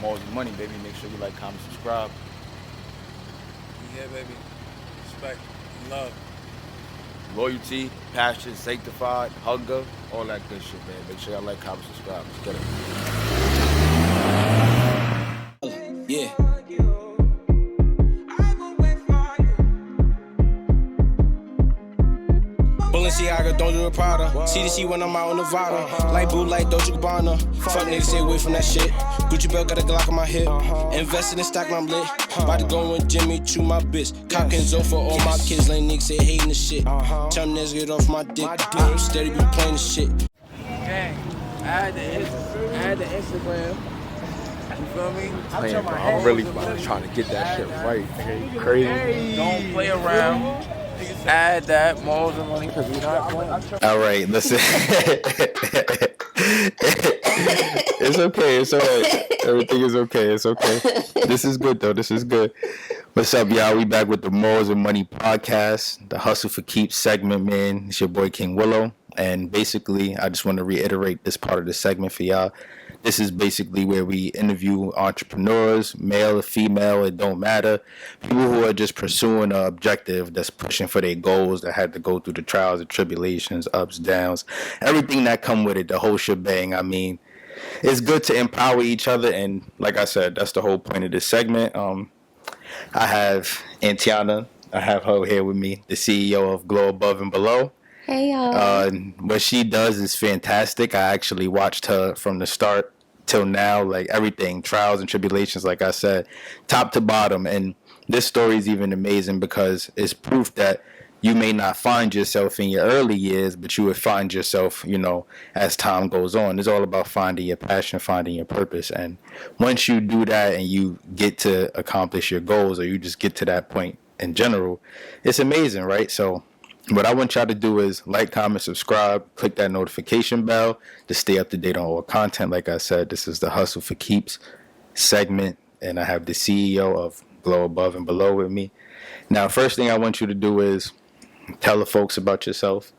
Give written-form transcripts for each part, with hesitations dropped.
Morals and Money, baby. Make sure you like, comment, subscribe. Yeah, baby. Respect, love. Loyalty, passion, sanctified, hunger, all that good shit, man. Make sure y'all like, comment, subscribe. Let's get it. Yeah. Balenciaga, don't do the Prada. CDC when I'm out in Nevada. Like Boo, like Dolce Gabbana. Fuck niggas, stay away from that shit. Gucci belt got a Glock on my hip. Invested in stock, I'm lit. About to go with Jimmy, chew my bitch. Cop Kenzo for all my kids. Like niggas say hating the shit. Tell them niggas get off my dick. I'm steady be playing the shit. Gang, add the Instagram. You feel me? I'm really trying to get that shit right. Nigga, you crazy. Don't play around. Add that Morals and Money because we're not playing. All right, listen. It's okay. It's all right. Everything is okay. It's okay. This is good, though. This is good. What's up, y'all? We back with the Morals and Money podcast, the Hustle for Keeps segment, man. It's your boy, King Willow. And basically, I just want to reiterate this part of the segment for y'all. This is basically where we interview entrepreneurs, male or female, it don't matter. People who are just pursuing an objective, that's pushing for their goals, that had to go through the trials and tribulations, ups, downs, everything that come with it, the whole shebang. I mean, it's good to empower each other, and like I said, that's the whole point of this segment. I have Antiana. I have her here with me, the CEO of Glow Above and Below. Hey, y'all. What she does is fantastic. I actually watched her from the start till now, like everything, trials and tribulations, like I said, top to bottom. And this story is even amazing because it's proof that you may not find yourself in your early years, but you would find yourself, you know, as time goes on. It's all about finding your passion, finding your purpose. And once you do that and you get to accomplish your goals, or you just get to that point in general, it's amazing, right? So what I want y'all to do is like, comment, subscribe, click that notification bell to stay up to date on all content. Like I said, this is the Hustle for Keeps segment, and I have the CEO of Glow Above and Below with me. Now, first thing I want you to do is tell the folks about yourself,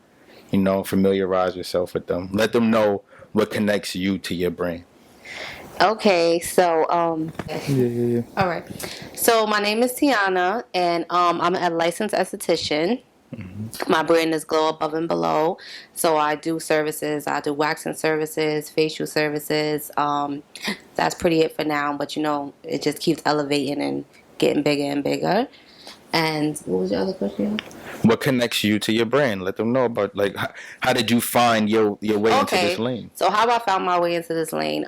you know, familiarize yourself with them. Let them know what connects you to your brand. Okay, so Yeah. all right. So my name is Tiana, and I'm a licensed esthetician. Mm-hmm. My brand is Glow Above and Below. So I do services. I do waxing services, facial services. That's pretty it for now. But you know, it just keeps elevating and getting bigger and bigger. And what was your other question? What connects you to your brand? Let them know about, like, how did you find your way into this lane? So how I found my way into this lane?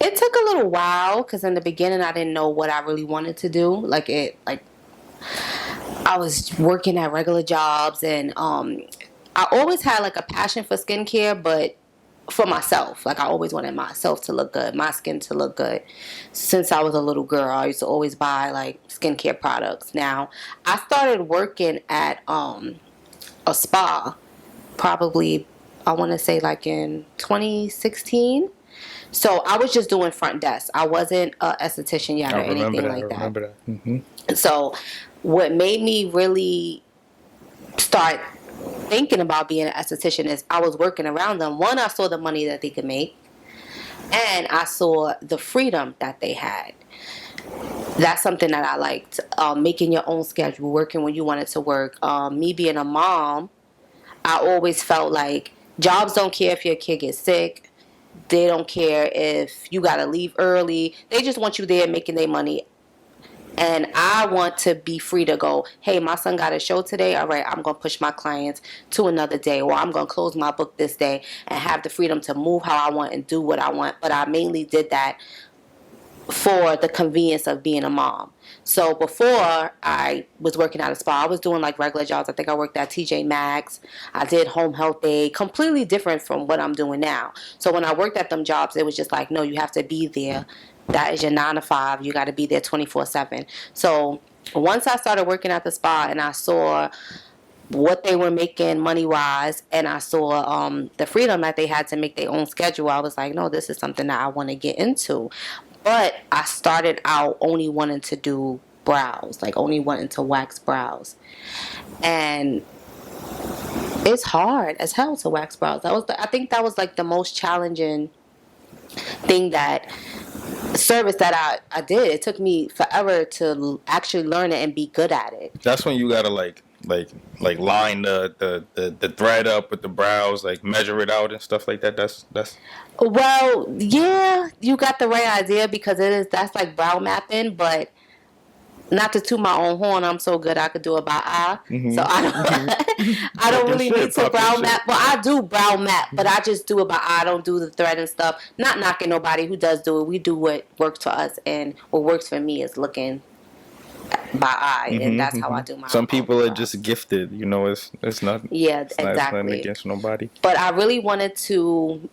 It took a little while because in the beginning I didn't know what I really wanted to do. I was working at regular jobs, and I always had like a passion for skincare, but for myself. Like I always wanted myself to look good, my skin to look good. Since I was a little girl, I used to always buy like skincare products. Now, I started working at a spa probably, I want to say like in 2016. So I was just doing front desk. I wasn't an esthetician yet or anything like that. I remember that. Mm-hmm. So what made me really start thinking about being an esthetician is I was working around them. One, I saw the money that they could make, and I saw the freedom that they had. That's something that I liked. Making your own schedule, working when you wanted to work. Me being a mom, I always felt like jobs don't care if your kid gets sick. They don't care if you got to leave early. They just want you there making their money. And I want to be free to go, hey, my son got a show today. All right, I'm going to push my clients to another day. Or I'm going to close my book this day and have the freedom to move how I want and do what I want. But I mainly did that for the convenience of being a mom. So before I was working at a spa, I was doing like regular jobs. I think I worked at TJ Maxx. I did home health day, completely different from what I'm doing now. So when I worked at them jobs, it was just like, no, you have to be there. That is your 9 to 5. You got to be there 24/7. So once I started working at the spa and I saw what they were making money-wise, and I saw the freedom that they had to make their own schedule, I was like, no, this is something that I want to get into. But I started out only wanting to do brows, like only wanting to wax brows. And it's hard as hell to wax brows. I think that was like the most challenging thing that service that I did. It took me forever to actually learn it and be good at it. That's when you gotta like line the thread up with the brows, like measure it out and stuff like that. That's Well, yeah, you got the right idea because that's like brow mapping, but not to toot my own horn, I'm so good I could do it by eye. So I don't I don't really need to brow map. Well, I do brow map, but I just do it by eye. I don't do the thread and stuff. Not knocking nobody who does do it. We do what works for us, and what works for me is looking by eye, and that's how I do my. Some people are just gifted, you know. It's not. Yeah, it's exactly. Not, it's nothing against nobody. But I really wanted to.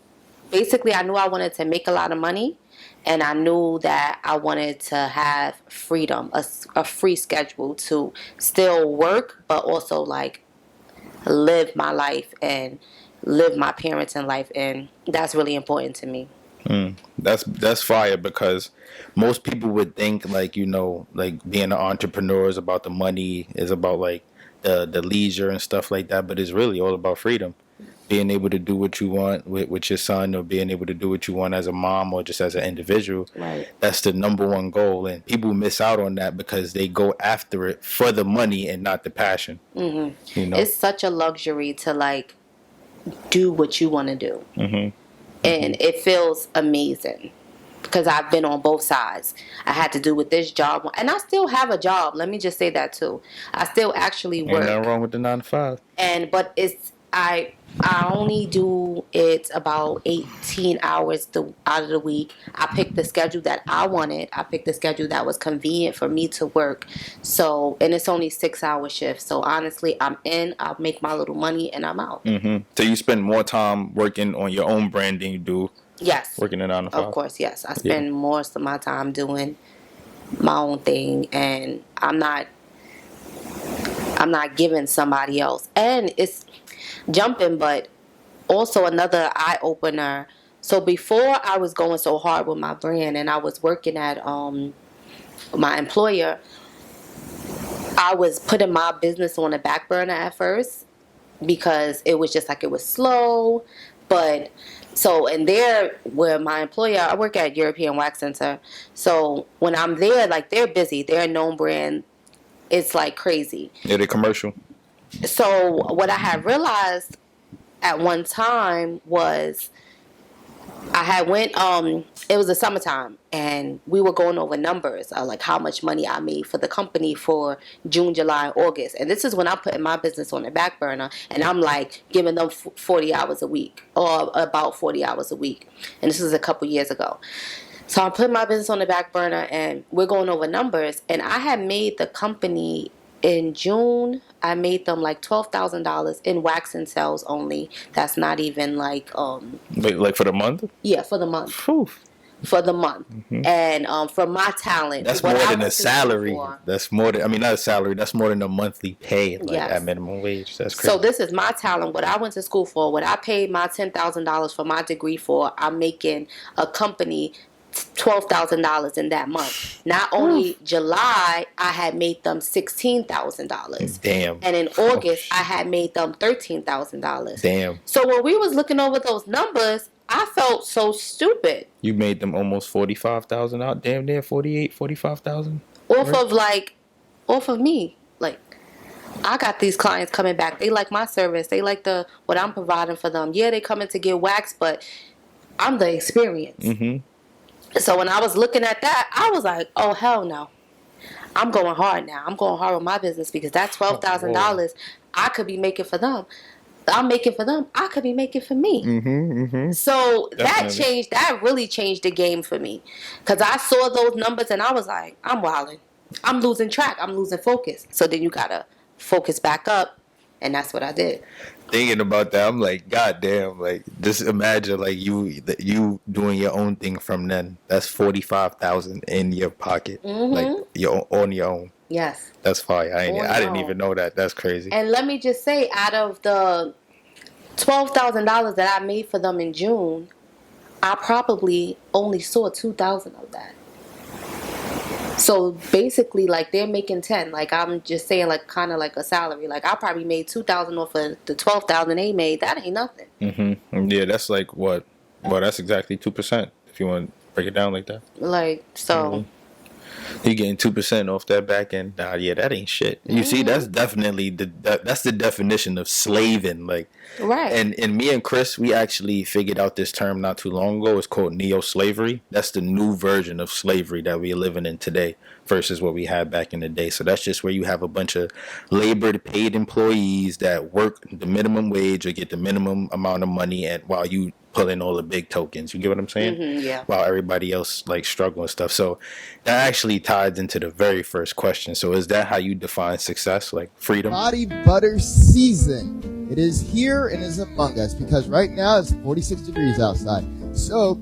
Basically, I knew I wanted to make a lot of money, and I knew that I wanted to have freedom, a free schedule to still work, but also like live my life and live my parenting life, and that's really important to me. That's fire, because most people would think, like, you know, like being an entrepreneur is about the money, is about like the leisure and stuff like that, but it's really all about freedom. Being able to do what you want with your son, or being able to do what you want as a mom or just as an individual. Right. That's the number one goal. And people miss out on that because they go after it for the money and not the passion. You know? It's such a luxury to like do what you want to do. And it feels amazing because I've been on both sides. I had to do with this job, and I still have a job. Let me just say that too. I still actually work. Ain't nothing wrong with the 9 to 5. But it's I only do it about 18 hours out of the week. I picked the schedule that I wanted. I picked the schedule that was convenient for me to work. So, and it's only 6-hour shifts. So honestly, I'm in, I'll make my little money, and I'm out. So you spend more time working on your own brand than you do working in 9 to 5? Of course, yes. I spend most of my time doing my own thing, and I'm not giving somebody else. And it's jumping, but also another eye-opener. So before I was going so hard with my brand and I was working at my employer, I was putting my business on the back burner at first because it was just like it was slow. But so, and there where my employer, I work at European Wax Center. So when I'm there, like they're busy, they're a known brand. It's like crazy. Yeah, they're commercial. So what I had realized at one time was I had went, it was the summertime, and we were going over numbers of like how much money I made for the company for June, July, August. And this is when I'm putting my business on the back burner, and I'm like giving them 40 hours a week, or about 40 hours a week. And this is a couple years ago. So I'm putting my business on the back burner, and we're going over numbers. And I had made the company in June, I made them like $12,000 in waxing sales only. That's not even like like for the month? Yeah, for the month. Whew. For the month. And from my talent, that's more than a salary. That's more than, I mean, not a salary. That's more than a monthly pay, like at minimum wage. That's crazy. So this is my talent. What I went to school for, what I paid my $10,000 for my degree for, I'm making a company $12,000 in that month. Not only July, I had made them $16,000. Damn. And in August, I had made them $13,000. Damn. So when we was looking over those numbers, I felt so stupid. You made them almost 45,000 out, damn near 48, 45,000 off of me. Like, I got these clients coming back. They like my service. They like what I'm providing for them. Yeah, they come in to get wax, but I'm the experience. So when I was looking at that, I was like, oh, hell no. I'm going hard now. I'm going hard with my business because that $12,000 I could be making for them. I'm making for them. I could be making for me. So definitely. That really changed the game for me. Because I saw those numbers and I was like, I'm wilding. I'm losing track. I'm losing focus. So then you got to focus back up. And that's what I did. Thinking about that, I'm like, God damn, like, just imagine, like, you doing your own thing from then. That's 45,000 in your pocket, like, you're on your own. Yes. That's fire. I didn't even know that. That's crazy. And let me just say, out of the $12,000 that I made for them in June, I probably only saw 2,000 of that. So basically, like, they're making 10. Like, I'm just saying, like, kind of like a salary. Like, I probably made 2,000 off of the 12,000 they made. That ain't nothing. Yeah, that's like what? Well, that's exactly 2%. If you want Break it down like that. Like, so. You getting 2% off that back end? Nah, yeah, that ain't shit. You see, that's definitely that's the definition of slaving. Like, Right. and me and Chris, we actually figured out this term not too long ago. It's called neo-slavery. That's the new version of slavery that we're living in today versus what we had back in the day. So that's just where you have a bunch of labor paid employees that work the minimum wage or get the minimum amount of money, and while you pull in all the big tokens. You get what I'm saying? Yeah. While everybody else like struggle and stuff. So that actually ties into the very first question. So is that how you define success, like freedom? Body butter season. It is here and is among us because right now it's 46 degrees outside. So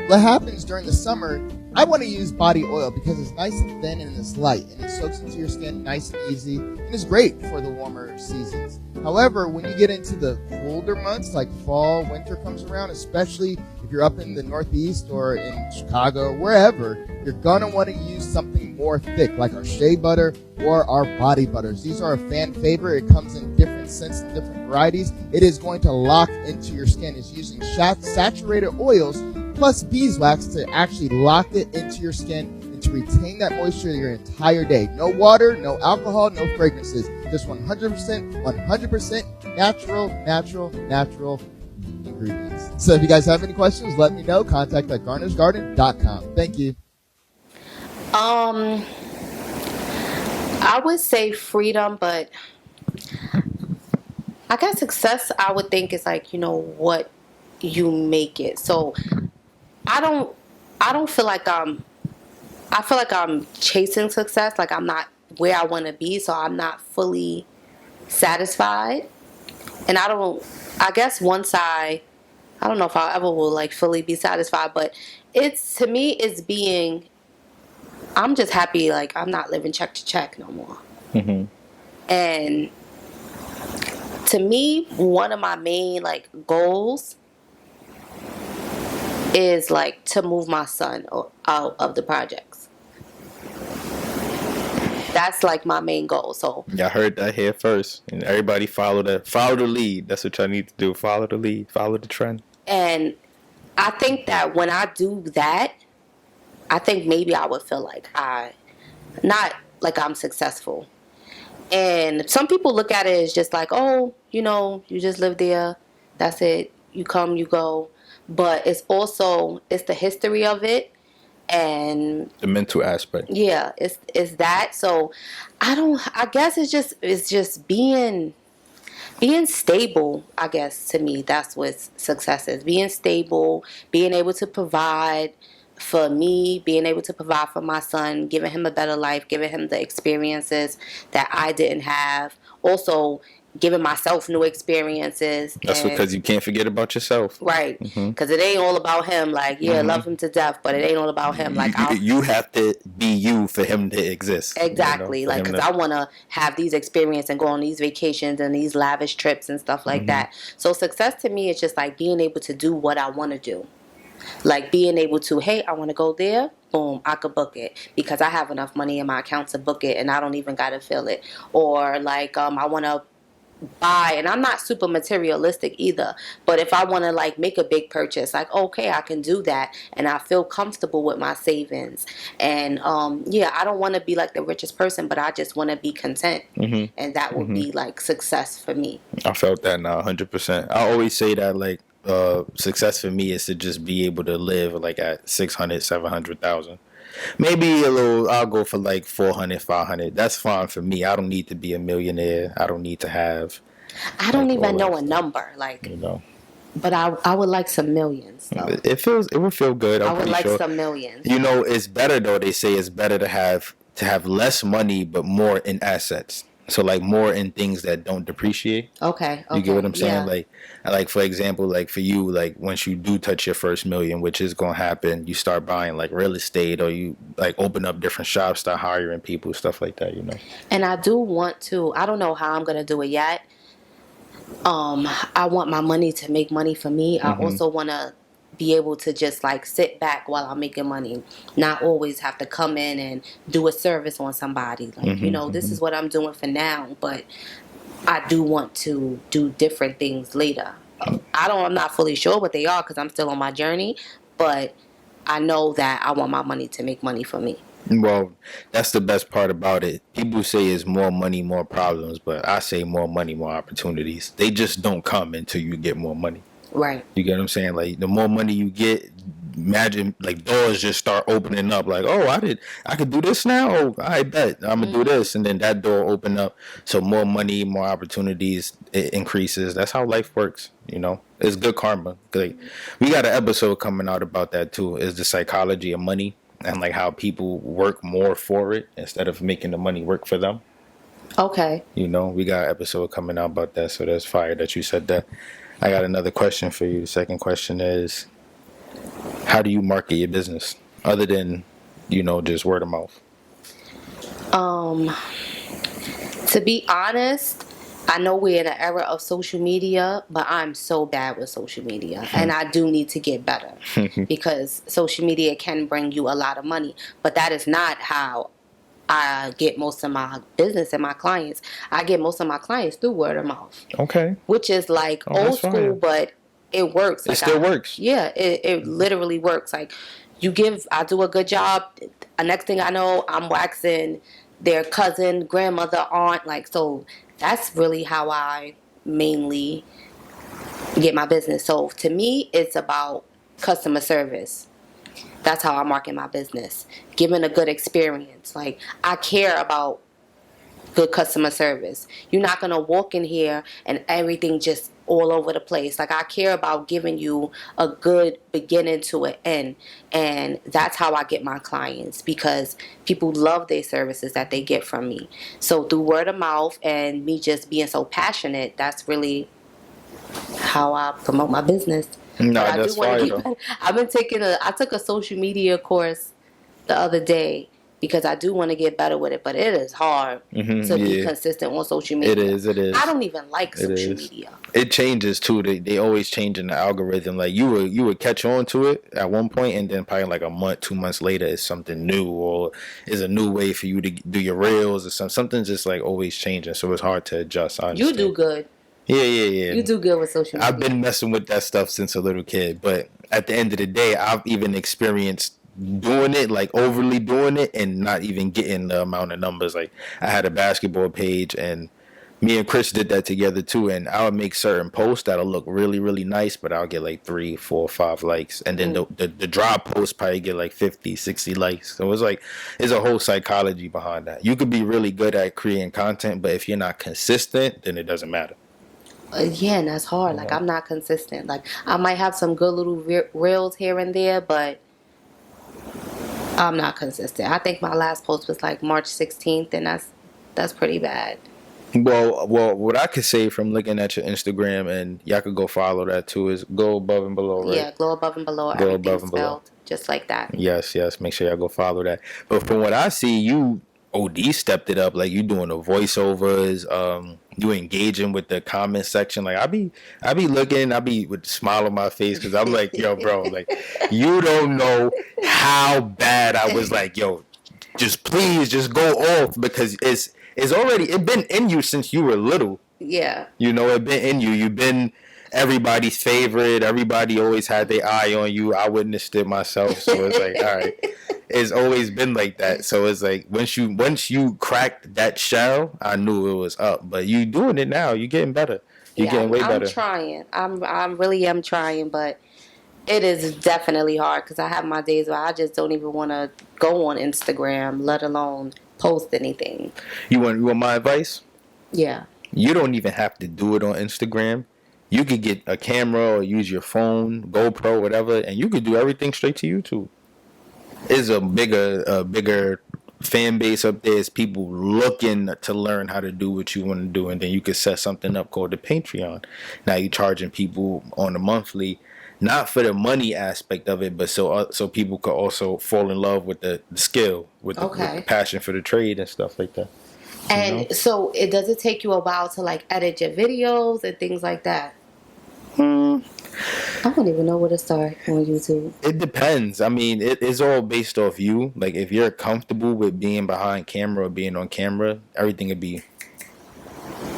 what happens during the summer, I want to use body oil because it's nice and thin and it's light and it soaks into your skin nice and easy and it's great for the warmer seasons. However, when you get into the colder months like fall, winter comes around, especially if you're up in the Northeast or in Chicago, wherever, you're going to want to use something more thick like our shea butter or our body butters. These are a fan favorite. It comes in different scents and different varieties. It is going to lock into your skin. It's using saturated oils plus beeswax to actually lock it into your skin and to retain that moisture your entire day. No water, no alcohol, no fragrances. Just 100% natural ingredients. So if you guys have any questions, let me know. Contact at garnersgarden.com. Thank you. I would say freedom, but I guess success, I would think, is like, what you make it. So I don't feel like I feel like I'm chasing success. Like I'm not where I want to be, so I'm not fully satisfied. And I guess once I don't know if I ever will like fully be satisfied, but to me, it's being, I'm just happy. Like I'm not living check to check no more. Mm-hmm. And to me, one of my main like goals is like to move my son out of the projects. That's like my main goal. So y'all heard that here first, and everybody follow the lead. That's what y'all need to do. Follow the lead. Follow the trend. And I think that when I do that, I think maybe I would feel like not like I'm successful. And some people look at it as just like, oh, you just live there. That's it. You come, you go. But it's the history of it and the mental aspect. Yeah, it's that. So I guess it's just being stable. I guess to me that's what success is. Being stable, being able to provide for me, being able to provide for my son, giving him a better life, giving him the experiences that I didn't have. Also giving myself new experiences. That's because you can't forget about yourself. Right. Because it ain't all about him. Like, love him to death, but it ain't all about him. Like, you have to be you for him to exist. Exactly. Like, because I want to have these experiences and go on these vacations and these lavish trips and stuff like that. So success to me is just like being able to do what I want to do. Like being able to, hey, I want to go there. Boom, I could book it because I have enough money in my account to book it and I don't even got to feel it. Or like, I want to buy, and I'm not super materialistic either, but if I want to like make a big purchase, like okay, I can do that and I feel comfortable with my savings. And I don't want to be like the richest person, but I just want to be content. And that would be like success for me. I felt that now 100%. I always say that like success for me is to just be able to live like at 600, 700,000. Maybe a little, I'll go for like 400, 500. That's fine for me. I don't need to be a millionaire. I don't need to have. I don't even know a number. Like, but I would like some millions. Though. It would feel good. I would like some millions. It's better though. They say it's better to have less money, but more in assets. So like more in things that don't depreciate. Okay. You get what I'm saying? Yeah. Like for example, like for you, like once you do touch your first million, which is gonna happen, you start buying like real estate, or you like open up different shops, start hiring people, stuff like that. And I do want to. I don't know how I'm gonna do it yet. I want my money to make money for me. I also want to be able to just like sit back while I'm making money, not always have to come in and do a service on somebody. Like, this is what I'm doing for now, but I do want to do different things later. I'm not fully sure what they are because I'm still on my journey, but I know that I want my money to make money for me. Well, that's the best part about it. People say it's more money, more problems, but I say more money, more opportunities. They just don't come until you get more money. Right. You get what I'm saying? Like the more money you get, imagine like doors just start opening up. Like, oh, I could do this now. Oh, I bet I'm gonna do this, and then that door open up. So more money, more opportunities, it increases. That's how life works. You know, it's good karma. Like we got an episode coming out about that too. Is the psychology of money and like how people work more for it instead of making the money work for them. Okay. You know, we got an episode coming out about that. So that's fire that you said that. I got another question for you. The second question is, how do you market your business other than, you know, just word of mouth? To be honest, I know we're in an era of social media, but I'm so bad with social media, and I do need to get better because social media can bring you a lot of money, but that is not how I get most of my business and my clients. I get most of my clients through word of mouth. Okay. Which is like old school, fire. but it works. It still works. Yeah, it literally works. Like I do a good job. Next thing I know, I'm waxing their cousin, grandmother, aunt. Like, so that's really how I mainly get my business. So to me, it's about customer service. That's how I market my business. Giving a good experience. Like, I care about good customer service. You're not going to walk in here and everything just all over the place. Like, I care about giving you a good beginning to an end. And that's how I get my clients, because people love their services that they get from me. So through word of mouth and me just being so passionate, that's really how I promote my business. No, But I that's do want fire to keep. though. I took a social media course the other day because I do want to get better with it, but it is hard to be consistent on social media. It is. I don't even like social media. It changes too. They always changing the algorithm. Like you would catch on to it at one point, and then probably like a month, 2 months later, it's something new, or is a new way for you to do your reels, or something's just like always changing. So it's hard to adjust. I You understand. do good. Yeah. You do good with social media. I've been messing with that stuff since a little kid, but at the end of the day, I've even experienced doing it, like overly doing it, and not even getting the amount of numbers. Like I had a basketball page, and me and Chris did that together too, and I would make certain posts that'll look really, really nice, but I'll get like 3, 4, 5 likes, and then the drop posts probably get like 50, 60 likes. So it's like, there's a whole psychology behind that. You could be really good at creating content, but if you're not consistent, then it doesn't matter. Yeah, and that's hard. Like, I'm not consistent. Like, I might have some good little reels here and there, but I'm not consistent. I think my last post was like March 16th, and that's pretty bad. Well, what I could say from looking at your Instagram, and y'all could go follow that too, is go above and below, right? Yeah, go above and below. Go Everything's above and below. spelled just like that. Yes. Make sure y'all go follow that. But from what I see, you OD stepped it up. Like you doing the voiceovers, you engaging with the comment section. Like I be looking, I be with a smile on my face because I'm like, yo, bro, like you don't know how bad I was. Like, yo, please go off, because it's already been in you since you were little. Yeah. You know, it been in you. You've been everybody's favorite. Everybody always had their eye on you. I witnessed it myself. So it's like, all right. It's always been like that. So it's like once you cracked that shell, I knew it was up. But you doing it now. You're getting better. You're getting way better. I'm trying. I really am trying, but it is definitely hard because I have my days where I just don't even want to go on Instagram, let alone post anything. You want my advice? Yeah. You don't even have to do it on Instagram. You could get a camera or use your phone, GoPro, whatever, and you could do everything straight to YouTube. It's a bigger fan base up there. It's people looking to learn how to do what you want to do, and then you could set something up called the Patreon. Now you're charging people on a monthly, not for the money aspect of it, but so people could also fall in love with the skill, with the passion for the trade and stuff like that. And so does it take you a while to like edit your videos and things like that? I don't even know where to start on YouTube. It depends. I mean, it's all based off you. Like, if you're comfortable with being behind camera or being on camera, everything would be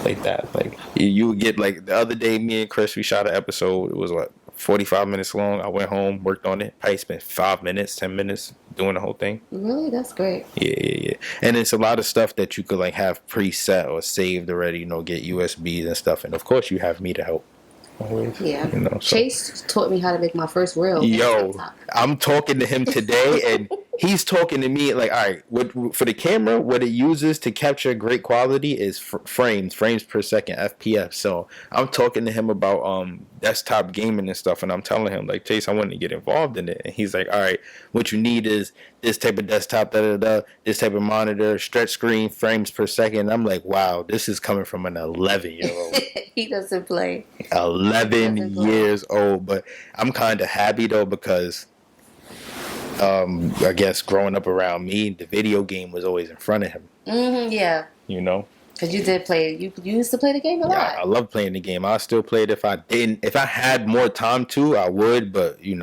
like that. Like, you would get, like, the other day, me and Chris, we shot an episode. It was, 45 minutes long. I went home, worked on it. Probably spent 5 minutes, 10 minutes doing the whole thing. Really? That's great. Yeah. And it's a lot of stuff that you could like have preset or saved already, get USBs and stuff. And of course you have me to help. Always. Yeah. So. Chase taught me how to make my first reel. Yo, I'm talking to him today and he's talking to me like, all right, what for the camera, what it uses to capture great quality is frames per second, FPS. So I'm talking to him about desktop gaming and stuff, and I'm telling him like, Chase, I want to get involved in it, and he's like, all right, what you need is this type of desktop, this type of monitor, stretch screen, frames per second. And I'm like, wow, this is coming from an 11-year-old. He doesn't play. 11 years old, but I'm kind of happy though because. I guess growing up around me, the video game was always in front of him. Yeah. Because you did play. You used to play the game a lot. Yeah, I love playing the game. I still play it if I didn't. If I had more time to, I would. But you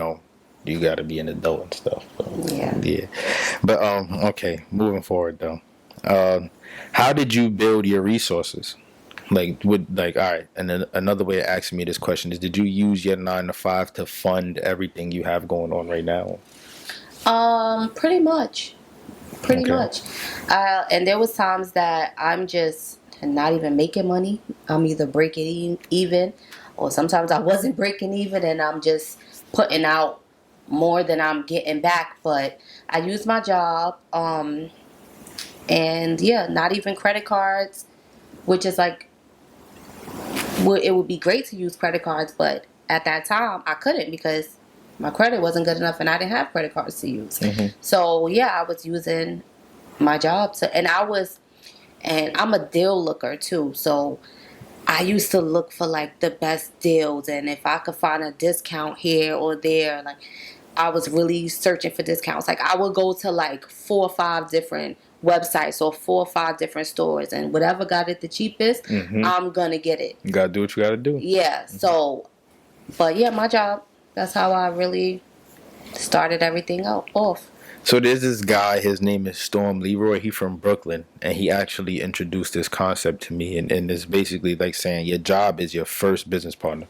got to be an adult and stuff. So, yeah. But okay. Moving forward though, how did you build your resources? All right. And then another way of asking me this question is, did you use your 9-to-5 to fund everything you have going on right now? Pretty much. And there was times that I'm just not even making money. I'm either breaking even, or sometimes I wasn't breaking even and I'm just putting out more than I'm getting back. But I use my job, and not even credit cards, which is like, it would be great to use credit cards, but at that time I couldn't because my credit wasn't good enough and I didn't have credit cards to use. So I was using my job and I'm a deal looker too. So I used to look for like the best deals, and if I could find a discount here or there, like I was really searching for discounts. Like I would go to like 4 or 5 different websites or 4 or 5 different stores, and whatever got it the cheapest, I'm gonna get it. You gotta do what you gotta do. Yeah. So, but my job. That's how I really started everything off. So there's this guy, his name is Storm Leroy. He's from Brooklyn, and he actually introduced this concept to me. And it's basically like saying your job is your first business partner.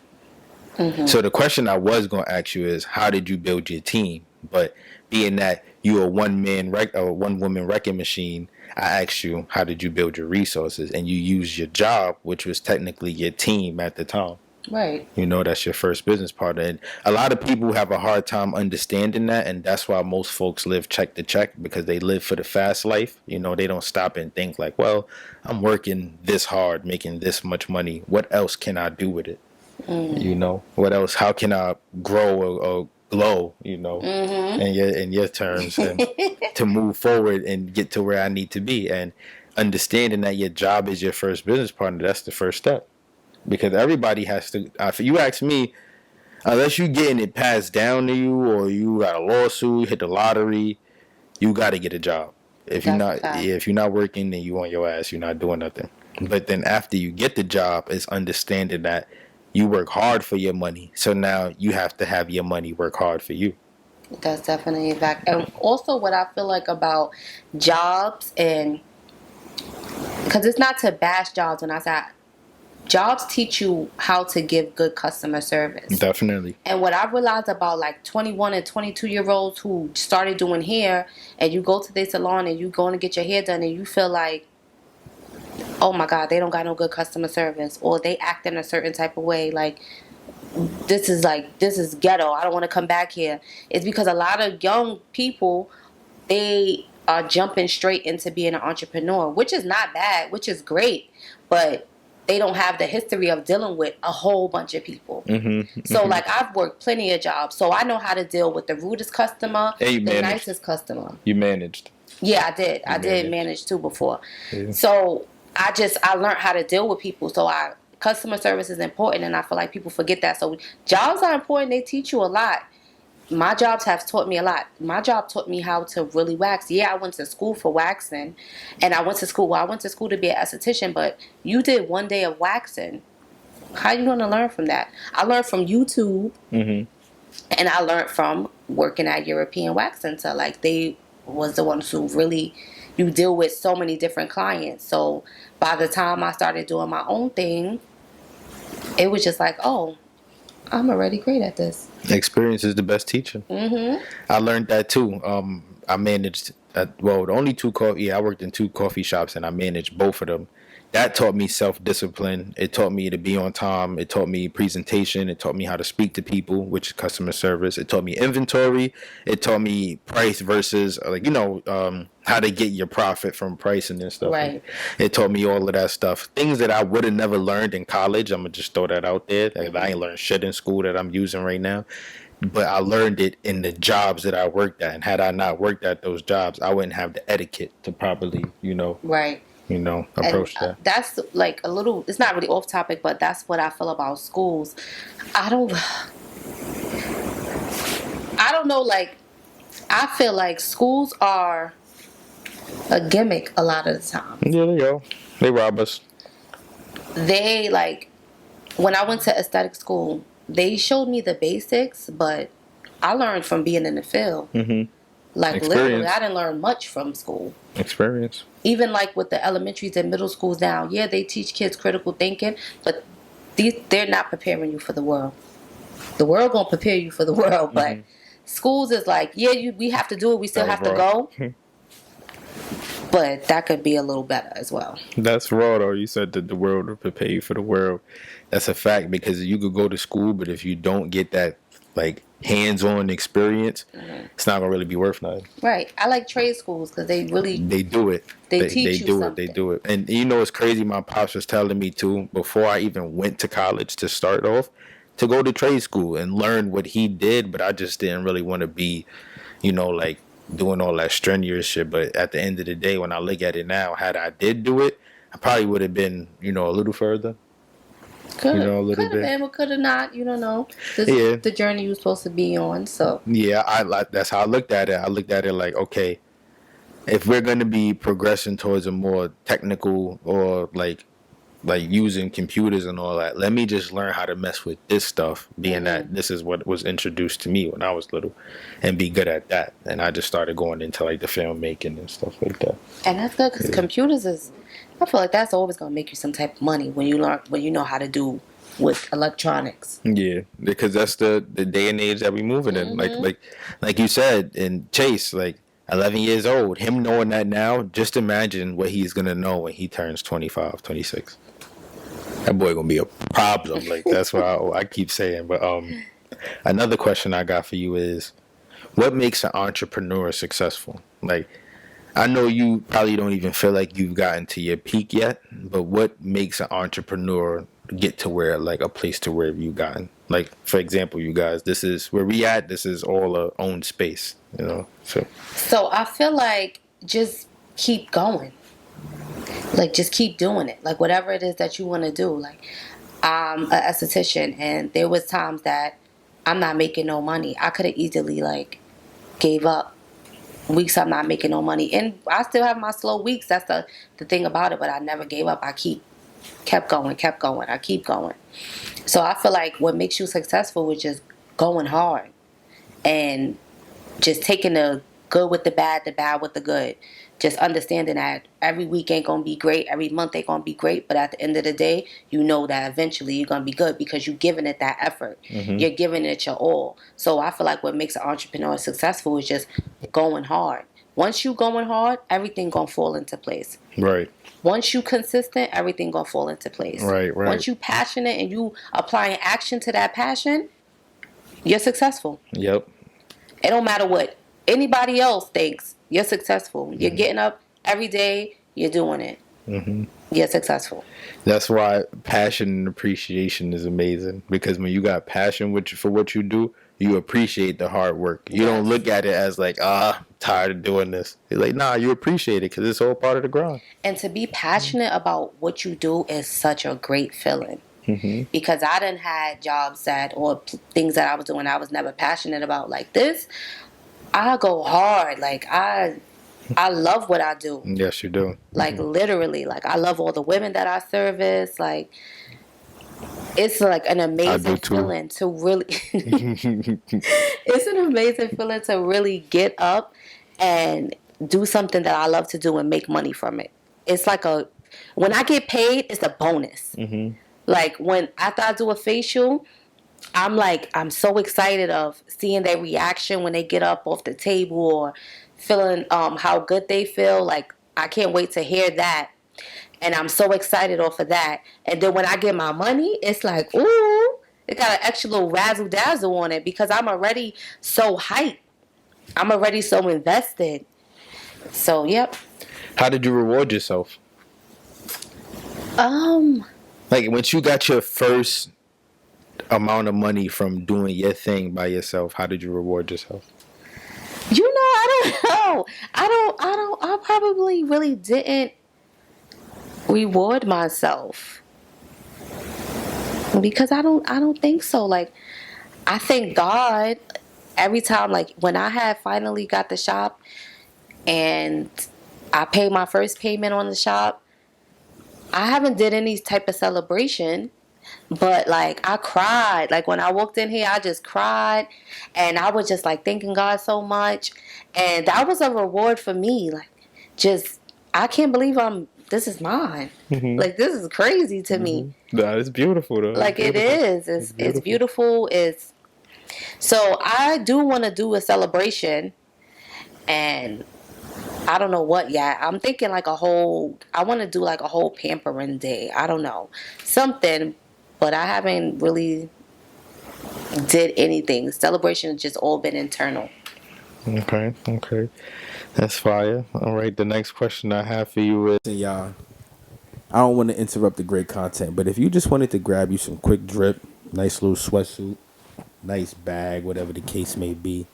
So the question I was going to ask you is, how did you build your team? But being that you're a one-woman wrecking machine, I asked you, how did you build your resources? And you used your job, which was technically your team at the time. Right. That's your first business partner. And a lot of people have a hard time understanding that, and that's why most folks live check to check, because they live for the fast life. They don't stop and think like, well, I'm working this hard, making this much money. What else can I do with it? What else? How can I grow or glow, in your terms, and to move forward and get to where I need to be? And understanding that your job is your first business partner, that's the first step. Because everybody has to, if you ask me, unless you getting it passed down to you or you got a lawsuit, hit the lottery, you got to get a job. If you're not working, then you on your ass, you're not doing nothing. But then after you get the job, it's understanding that you work hard for your money. So now you have to have your money work hard for you. That's definitely a fact. And also what I feel like about jobs, and because it's not to bash jobs, when I say jobs teach you how to give good customer service. Definitely. And what I realized about like 21 and 22-year-olds who started doing hair, and you go to their salon and you going to get your hair done and you feel like, oh my God, they don't got no good customer service, or they act in a certain type of way. Like, this is ghetto. I don't want to come back here. It's because a lot of young people, they are jumping straight into being an entrepreneur, which is not bad, which is great. But they don't have the history of dealing with a whole bunch of people. So, like, I've worked plenty of jobs, so I know how to deal with the rudest customer, the nicest customer. You managed. Yeah, I did. I did manage too before. Yeah. So, I learned how to deal with people. So, customer service is important, and I feel like people forget that. So, jobs are important. They teach you a lot. My jobs have taught me a lot. My job taught me how to really wax. Yeah, I went to school for waxing, and I went to school to be an esthetician, but you did 1 day of waxing. How are you going to learn from that? I learned from YouTube, and I learned from working at European Wax Center. Like, they was the ones who really, you deal with so many different clients. So by the time I started doing my own thing, it was just like, oh, I'm already great at this. Experience is the best teacher. I learned that too. I managed the only two coffee. Yeah, I worked in two coffee shops, and I managed both of them. That taught me self-discipline. It taught me to be on time. It taught me presentation. It taught me how to speak to people, which is customer service. It taught me inventory. It taught me price versus how to get your profit from pricing and stuff. Right. It taught me all of that stuff. Things that I would have never learned in college. I'm gonna just throw that out there. Like, I ain't learned shit in school that I'm using right now. But I learned it in the jobs that I worked at. And had I not worked at those jobs, I wouldn't have the etiquette to properly, Right. approach And, that. that's like a little, it's not really off topic, but that's what I feel about schools. I don't know, like, I feel like schools are a gimmick a lot of the time. Yeah, they go. They rob us. They, like, when I went to aesthetic school, they showed me the basics, but I learned from being in the field. Like, literally, I didn't learn much from school. Experience. Even like with the elementaries and middle schools now, yeah, they teach kids critical thinking, but they're not preparing you for the world. The world gonna prepare you for the world, but schools is like, yeah, we have to do it. We still have to go, but that could be a little better as well. That's raw, though. You said that the world will prepare you for the world. That's a fact, because you could go to school, but if you don't get that, like, hands-on experience, it's not gonna really be worth nothing. Right. I like trade schools because they do it. They teach you something. They do it. And it's crazy. My pops was telling me too, before I even went to college to start off, to go to trade school and learn what he did. But I just didn't really want to be, like, doing all that strenuous shit. But at the end of the day, when I look at it now, had I did do it, I probably would have been, a little further. Could a little have bit. been, but could have not. You don't know. This is the journey you're supposed to be on. So yeah, that's how I looked at it. I looked at it like, okay, if we're going to be progressing towards a more technical or like using computers and all that, let me just learn how to mess with this stuff, being that this is what was introduced to me when I was little, and be good at that. And I just started going into like the filmmaking and stuff like that. And that's good because computers is, I feel like that's always going to make you some type of money when you know how to do with electronics. Yeah, because that's the day and age that we moving in. Like you said, and Chase, like, 11 years old, him knowing that now, just imagine what he's going to know when he turns 25, 26. That boy going to be a problem. Like, that's what I keep saying. But another question I got for you is, what makes an entrepreneur successful? Like, I know you probably don't even feel like you've gotten to your peak yet, but what makes an entrepreneur get to where, like, a place to where you've gotten? Like, for example, you guys, this is where we at. This is all our own space, So I feel like just keep going. Like, just keep doing it. Like, whatever it is that you want to do. Like, I'm an esthetician, and there was times that I'm not making no money. I could have easily, like, gave up. Weeks I'm not making no money. And I still have my slow weeks. That's the thing about it. But I never gave up. I kept going. I keep going. So I feel like what makes you successful is just going hard. And just taking the good with the bad with the good. Just understanding that every week ain't going to be great. Every month ain't going to be great. But at the end of the day, you know that eventually you're going to be good because you're giving it that effort. You're giving it your all. So I feel like what makes an entrepreneur successful is just going hard. Once you going hard, everything going to fall into place. Right. Once you consistent, everything going to fall into place. Right. Once you passionate and you applying action to that passion, you're successful. Yep. It don't matter what anybody else thinks. You're successful. You're getting up every day. You're doing it. You're successful. That's why passion and appreciation is amazing. Because when you got passion for what you do, you appreciate the hard work. You don't look at it as like, I'm tired of doing this. You're like, nah, you appreciate it because it's all part of the grind. And to be passionate about what you do is such a great feeling. Because I done had jobs or things that I was doing I was never passionate about. Like this, I go hard. Like I love what I do. Yes, you do. Like literally, like I love all the women that I service. Like it's like an amazing feeling to really. It's an amazing feeling to really get up and do something that I love to do and make money from it. It's like when I get paid, it's a bonus. Like after I do a facial, I'm so excited of seeing their reaction when they get up off the table or feeling how good they feel. Like I can't wait to hear that. And I'm so excited off of that. And then when I get my money, it's like, ooh, it got an extra little razzle dazzle on it because I'm already so hyped. I'm already so invested. So, yep. How did you reward yourself? Like, once you got your first amount of money from doing your thing by yourself, how did you reward yourself? I don't know. I probably really didn't reward myself because I don't think so. Like, I thank God every time, like when I had finally got the shop and I paid my first payment on the shop, I haven't did any type of celebration, but like I cried. Like when I walked in here, I just cried and I was just like thanking God so much. And that was a reward for me. Like just I can't believe this is mine. Like this is crazy to me. That is beautiful though. Like it is. It's beautiful. So I do want to do a celebration and I don't know what yet. I'm thinking like I want to do like a whole pampering day. I don't know. Something, but I haven't really did anything. Celebration has just all been internal. Okay. That's fire. All right, the next question I have for you is... Y'all, I don't want to interrupt the great content, but if you just wanted to grab you some quick drip, nice little sweatsuit, nice bag, whatever the case may be.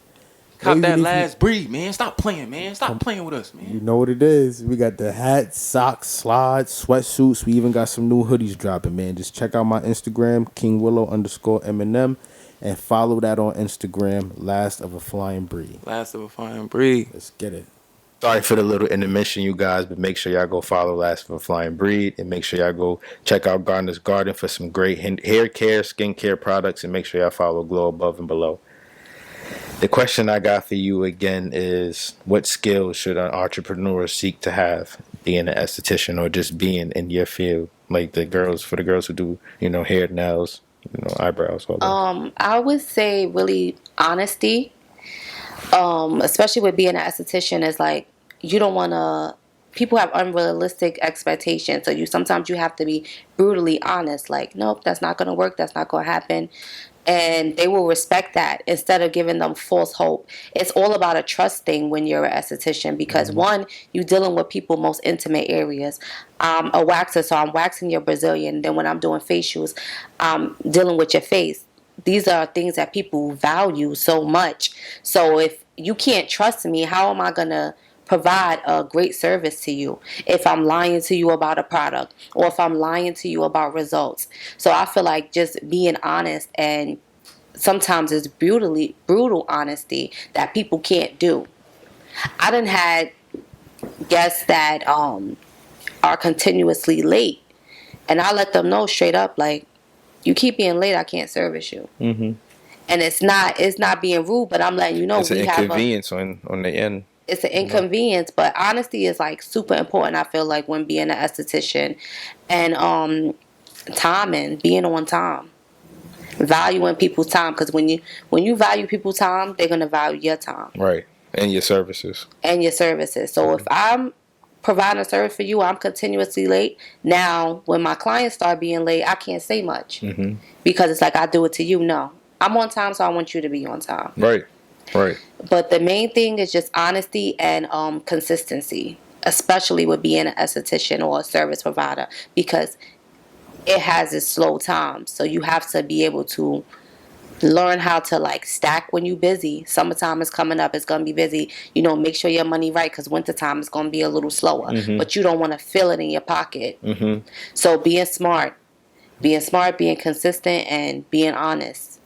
Cop that last breed, man. Stop playing, man. Stop playing with us, man. You know what it is. We got the hats, socks, slides, sweatsuits. We even got some new hoodies dropping, man. Just check out my Instagram, KingWillow_Eminem, and follow that on Instagram, Last of a Flying Breed. Last of a Flying Breed. Let's get it. Sorry for the little intermission, you guys, but make sure y'all go follow Last of a Flying Breed, and make sure y'all go check out Gardener's Garden for some great hair care, skincare products, and make sure y'all follow Glow Above and Below. The question I got for you again is, what skills should an entrepreneur seek to have, being an esthetician or just being in your field? Like for the girls who do, hair, nails, eyebrows, all that. I would say really honesty. Especially with being an esthetician, is like you don't want to. People have unrealistic expectations, so sometimes you have to be brutally honest. Like, nope, that's not going to work. That's not going to happen. And they will respect that instead of giving them false hope. It's all about a trust thing when you're an esthetician because one, you're dealing with people's most intimate areas. I'm a waxer, so I'm waxing your Brazilian. Then when I'm doing facials, I'm dealing with your face. These are things that people value so much. So if you can't trust me, how am I going to provide a great service to you if I'm lying to you about a product or if I'm lying to you about results? So I feel like just being honest, and sometimes it's brutal honesty that people can't do. I done had guests that are continuously late, and I let them know straight up, like, you keep being late, I can't service you. And it's not being rude, but I'm letting you know it's an inconvenience on the end. It's an inconvenience, but honesty is like super important. I feel like when being an esthetician, and being on time, valuing people's time, because when you value people's time, they're gonna value your time, right, and your services. So if I'm providing a service for you, I'm continuously late. Now, when my clients start being late, I can't say much because it's like I do it to you. No, I'm on time, so I want you to be on time. Right. But the main thing is just honesty and consistency, especially with being an esthetician or a service provider, because it has its slow time. So you have to be able to learn how to like stack when you're busy. Summertime is coming up, it's going to be busy. Make sure your money right, because wintertime is going to be a little slower. But you don't want to feel it in your pocket. So being smart, being consistent, and being honest.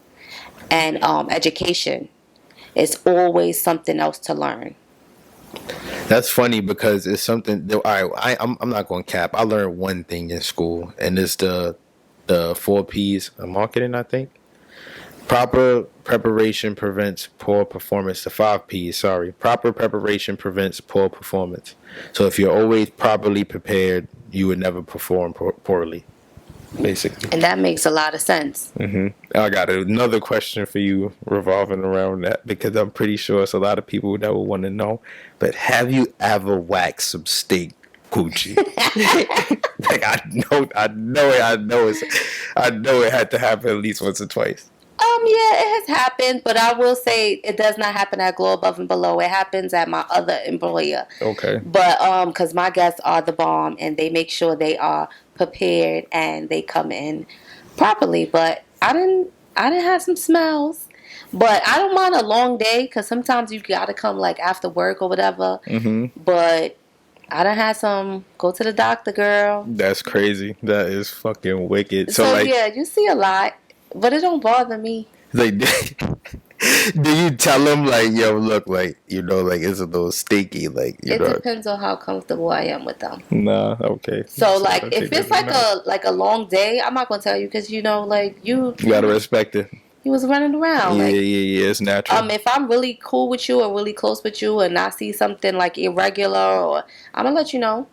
And education. It's always something else to learn. That's funny because it's something that I'm not going to cap. I learned one thing in school, and it's the 4 P's of marketing, I think. Proper preparation prevents poor performance. The 5 P's, sorry. Proper preparation prevents poor performance. So if you're always properly prepared, you would never perform poorly. basically. And that makes a lot of sense. I got another question for you revolving around that because I'm pretty sure it's a lot of people that would want to know. But have you ever waxed some steak coochie? Like I know it had to happen at least once or twice. Yeah, it has happened, but I will say it does not happen at Glow Above and Below. It happens at my other employer. Okay. But because my guests are the bomb and they make sure they are prepared and they come in properly. But I didn't have some smells. But I don't mind a long day because sometimes you gotta come like after work or whatever. But I done had some go to the doctor, girl. That's crazy. That is fucking wicked. So like, yeah, you see a lot, but it don't bother me. like, do you tell them like, yo, look, like, you know, like it's a little sticky, like, you It know? depends on how comfortable I am with them. Nah, okay. So like, if it's like a long day, I'm not gonna tell you because you know, like you gotta respect it. He was running around. Yeah, like, yeah, it's natural. If I'm really cool with you or really close with you, and I see something like irregular, or I'm gonna let you know.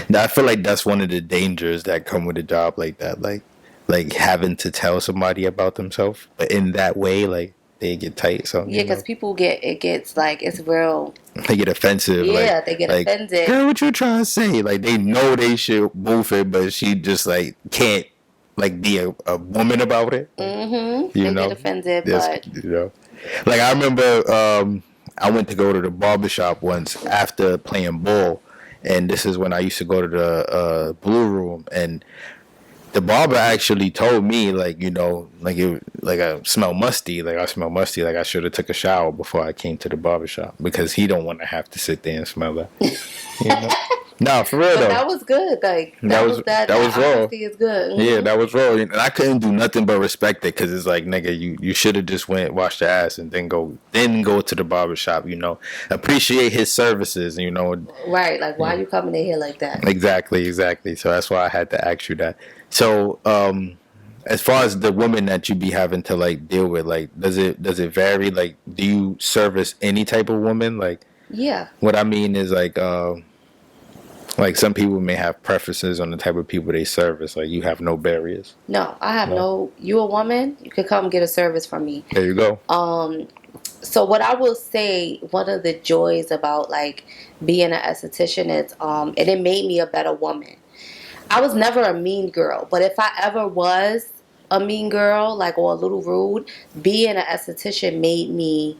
Now, I feel like that's one of the dangers that come with a job like that, like having to tell somebody about themselves, but in that way, like they get tight. So yeah, because people gets like it's real. They get offensive. Yeah, like, they get like, offended. Girl, what you trying to say? Like they know they should move it, but she just like can't like be a woman about it. Mm-hmm. You they know, get offended, but you know, like I remember I went to go to the barbershop once after playing ball, and this is when I used to go to the Blue Room, and the barber actually told me, like, you know, like I smell musty, like I should have took a shower before I came to the barbershop because he don't want to have to sit there and smell that. You know? No, for real but though. That was good. Like that was raw. Honesty is good. Mm-hmm. Yeah, that was raw, and I couldn't do nothing but respect it because it's like, nigga, you should have just went wash your ass and then go to the barbershop. You know, appreciate his services. You know, right? Like why are you coming in here like that? Exactly. So that's why I had to ask you that. So, as far as the women that you be having to like deal with, like, does it vary? Like, do you service any type of woman? Like, yeah. What I mean is like some people may have preferences on the type of people they service. Like, you have no barriers. No, I have no. You a woman? You could come get a service from me. There you go. So what I will say, one of the joys about like being an esthetician is, and it made me a better woman. I was never a mean girl, but if I ever was a mean girl, like, or a little rude, being an esthetician made me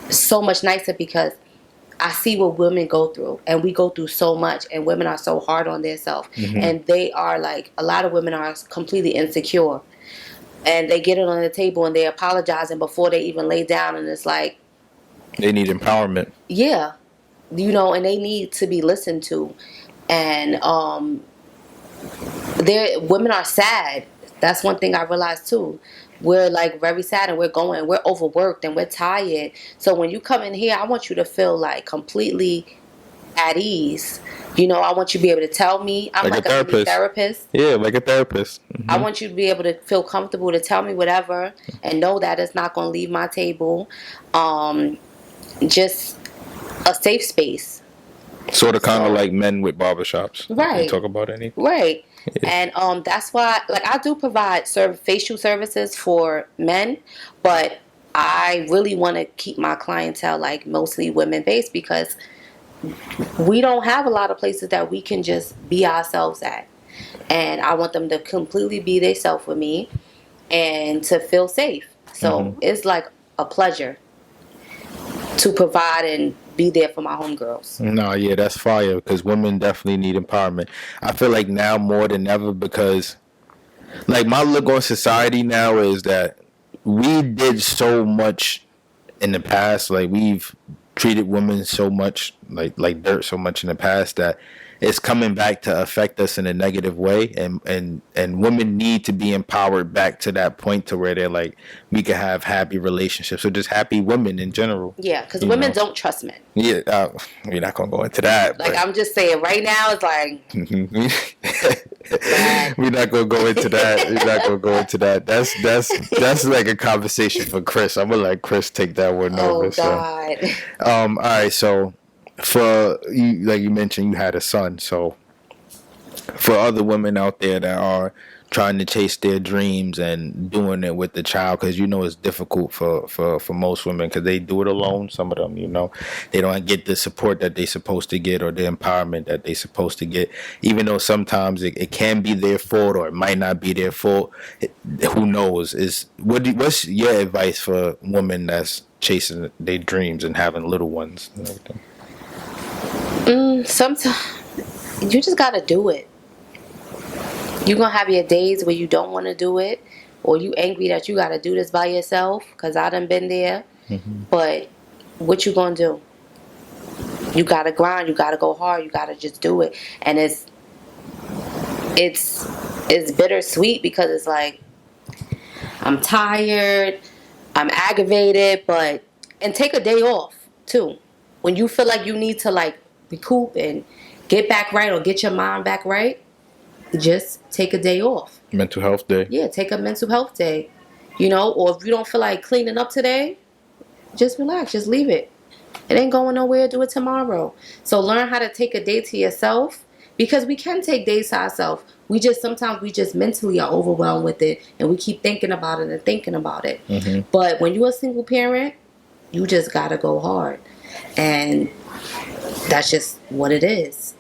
so much nicer because I see what women go through, and we go through so much, and women are so hard on themselves, and they are like, a lot of women are completely insecure, and they get it on the table and they're apologizing before they even lay down, and it's like they need empowerment. Yeah, you know, and they need to be listened to, and women are sad. That's one thing I realized too. We're like very sad, and we're overworked, and we're tired. So when you come in here, I want you to feel like completely at ease. You know, I want you to be able to tell me. I'm like a therapist. Yeah, like a therapist. Mm-hmm. I want you to be able to feel comfortable to tell me whatever, and know that it's not going to leave my table. Just a safe space. Sort of kind of like men with barbershops. Right. They talk about anything. Right. Yeah. And that's why, like, I do provide facial services for men, but I really want to keep my clientele, like, mostly women-based because we don't have a lot of places that we can just be ourselves at. And I want them to completely be themselves with me and to feel safe. So it's like a pleasure to provide and be there for my homegirls. No, yeah, that's fire because women definitely need empowerment. I feel like now more than ever because, like, my look on society now is that we did so much in the past. Like, we've treated women so much like dirt so much in the past that it's coming back to affect us in a negative way, and women need to be empowered back to that point to where they're like, we can have happy relationships or just happy women in general. Yeah, because women don't trust men. Yeah, we're not gonna go into that. Like, I'm just saying right now, it's like we're not gonna go into that. We're not gonna go into that. That's like a conversation for Chris. I'm gonna let Chris take that one over. Oh God. So. All right, so. For you, like you mentioned, you had a son. So, for other women out there that are trying to chase their dreams and doing it with the child, because it's difficult for most women because they do it alone. Some of them, they don't get the support that they're supposed to get or the empowerment that they're supposed to get, even though sometimes it can be their fault or it might not be their fault. Who knows? What's your advice for women that's chasing their dreams and having little ones and everything? Sometimes you just gotta do it. You're gonna have your days where you don't want to do it, or you angry that you gotta do this by yourself, because I done been there. But what you gonna do? You gotta grind, you gotta go hard, you gotta just do it. And it's bittersweet, because it's like, I'm tired, I'm aggravated, and take a day off too. When you feel like you need to like recoup and get back right, or get your mind back right, just take a day off. Mental health day. Yeah, take a mental health day. Or if you don't feel like cleaning up today, just relax, just leave it. It ain't going nowhere, do it tomorrow. So learn how to take a day to yourself, because we can take days to ourselves. Sometimes we just mentally are overwhelmed with it, and we keep thinking about it and thinking about it. But when you're a single parent, you just gotta go hard. And that's just what it is.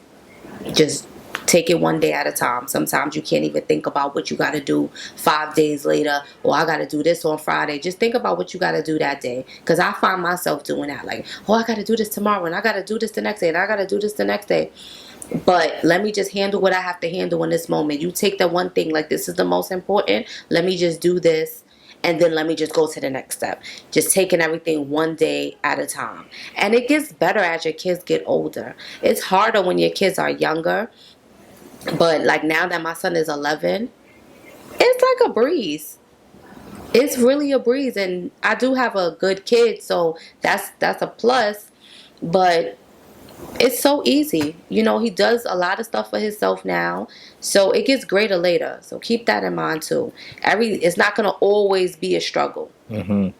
Just take it one day at a time. Sometimes you can't even think about what you got to do 5 days later, or I got to do this on Friday. Just think about what you got to do that day. Because I find myself doing that. Like, I got to do this tomorrow, and I got to do this the next day, and I got to do this the next day. But let me just handle what I have to handle in this moment. You take that one thing, like, this is the most important. Let me just do this. And then let me just go to the next step. Just taking everything one day at a time. And it gets better as your kids get older. It's harder when your kids are younger. But like now that my son is 11, it's like a breeze. It's really a breeze. And I do have a good kid, so that's a plus. But it's so easy. He does a lot of stuff for himself now. So it gets greater later. So keep that in mind too. It's not going to always be a struggle. As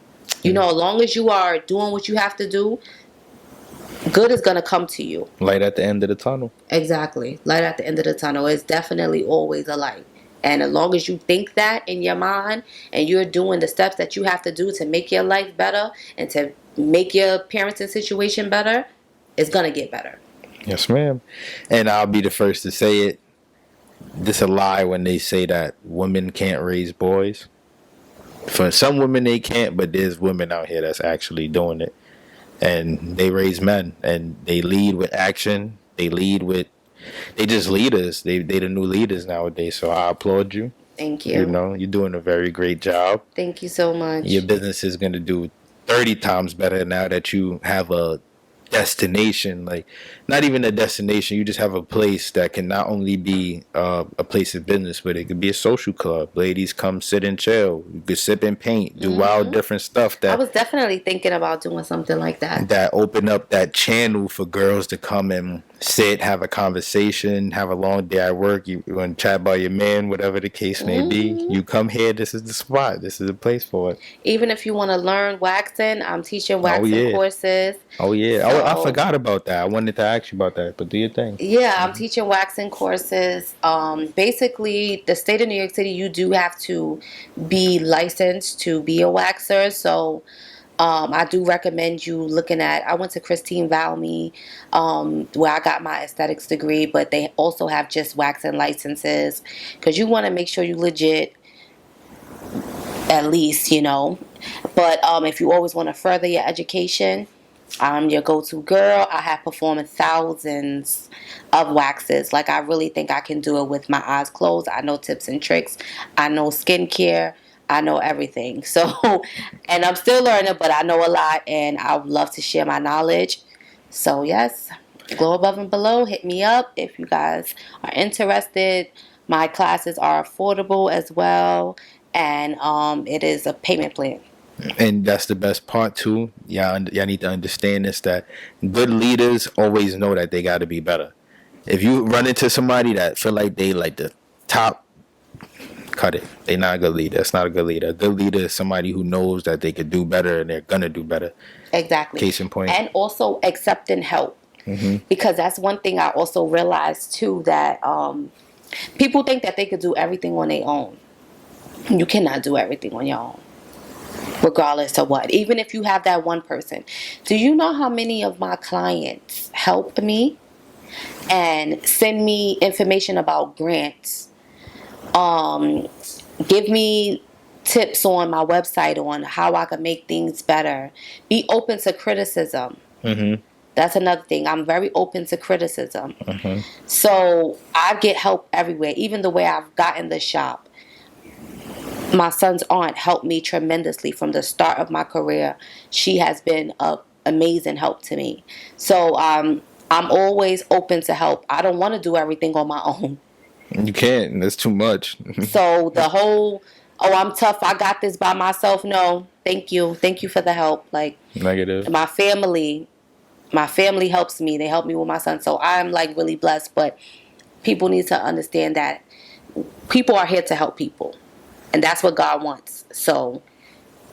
long as you are doing what you have to do, good is going to come to you. Light at the end of the tunnel. Exactly. Light at the end of the tunnel is definitely always a light. And as long as you think that in your mind, and you're doing the steps that you have to do to make your life better and to make your parenting situation better, it's going to get better. Yes, ma'am. And I'll be the first to say it. This a lie when they say that women can't raise boys. For some women they can't, but there's women out here that's actually doing it. And they raise men, and they lead with action. They just leaders. They the new leaders nowadays. So I applaud you. Thank you. You're doing a very great job. Thank you so much. Your business is going to do 30 times better now that you have a destination. Like, not even a destination, you just have a place that can not only be a place of business, but it could be a social club. Ladies come sit and chill, you could sip and paint, do wild different stuff. That I was definitely thinking about doing something like that open up that channel for girls to come and sit, have a conversation, have a long day at work. You want to chat about your man, whatever the case may be. You come here, this is the spot, this is the place for it. Even if you want to learn waxing, I'm teaching waxing courses. I forgot about that. I wanted to ask you about that, but do your thing. Yeah, I'm teaching waxing courses. Basically, the state of New York City, you do have to be licensed to be a waxer. So I do recommend you looking at, I went to Christine Valmy, where I got my aesthetics degree, but they also have just waxing licenses, because you want to make sure you legit, at least, But if you always want to further your education, I'm your go-to girl. I have performed thousands of waxes. Like, I really think I can do it with my eyes closed. I know tips and tricks. I know skincare. I know everything. So, and I'm still learning, but I know a lot, and I would love to share my knowledge. So, yes, Glow Above and Below, hit me up if you guys are interested. My classes are affordable as well, and it is a payment plan. And that's the best part too. Y'all need to understand this, that good leaders always know that they got to be better. If you run into somebody that feel like they like the top, cut it. They not a good leader. That's not a good leader. A good leader is somebody who knows that they could do better and they're gonna do better. Exactly. Case in point. And also accepting help, because that's one thing I also realized too, that People think that they could do everything on their own. You cannot do everything on your own, regardless of what. Even if you have that one person. Do you know how many of my clients help me and send me information about grants? Give me tips on my website on how I can make things better. Be open to criticism. Mm-hmm. That's another thing. I'm very open to criticism. Mm-hmm. So I get help everywhere. Even the way I've gotten the shop. My son's aunt helped me tremendously from the start of my career. She has been an amazing help to me. So I'm always open to help. I don't want to do everything on my own. You can't. That's too much. So the whole, oh, I'm tough, I got this by myself. No, thank you. Thank you for the help. Like, Negative. My family helps me. They help me with my son. So I'm like really blessed. But people need to understand that people are here to help people. And that's what God wants. So,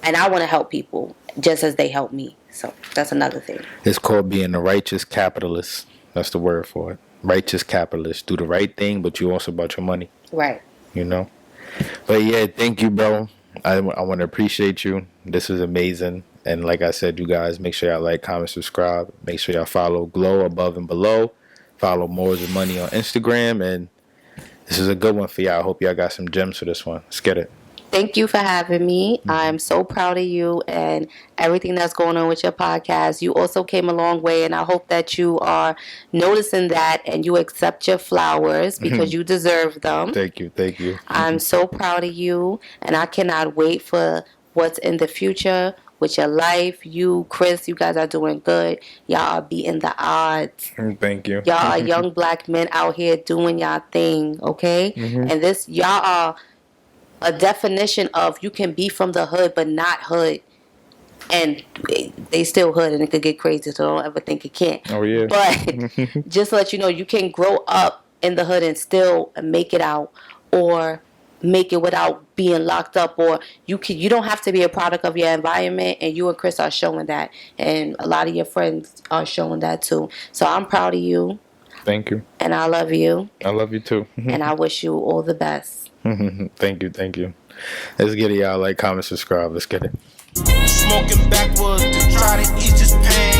and I want to help people just as they help me. So that's another thing. It's called being a righteous capitalist. That's the word for it. Righteous capitalist. Do the right thing, but you also about your money. Right. You know? But yeah, thank you, bro. I want to appreciate you. This was amazing. And like I said, you guys, make sure y'all like, comment, subscribe. Make sure y'all follow Glow above and below. Follow More Than Money on Instagram. And this is a good one for y'all. I hope y'all got some gems for this one. Let's get it. Thank you for having me. I'm so proud of you and everything that's going on with your podcast. You also came a long way, and I hope that you are noticing that and you accept your flowers because you deserve them. Thank you. Thank you. I'm so proud of you, and I cannot wait for what's in the future with your life. You, Chris, you guys are doing good. Y'all are beating the odds. Thank you. Y'all are young black men out here doing y'all thing, okay? And this, y'all are a definition of you can be from the hood but not hood, and they still hood, and it could get crazy, so don't ever think it can't. Oh yeah. But just to let you know, you can grow up in the hood and still make it out, or make it without being locked up, or you don't have to be a product of your environment, and you and Chris are showing that, and a lot of your friends are showing that too. So I'm proud of you. Thank you. And I love you. I love you too. And I wish you all the best. Thank you. Thank you. Let's get it, y'all. Like, comment, subscribe. Let's get it. Smoking backwards to try to ease this pain.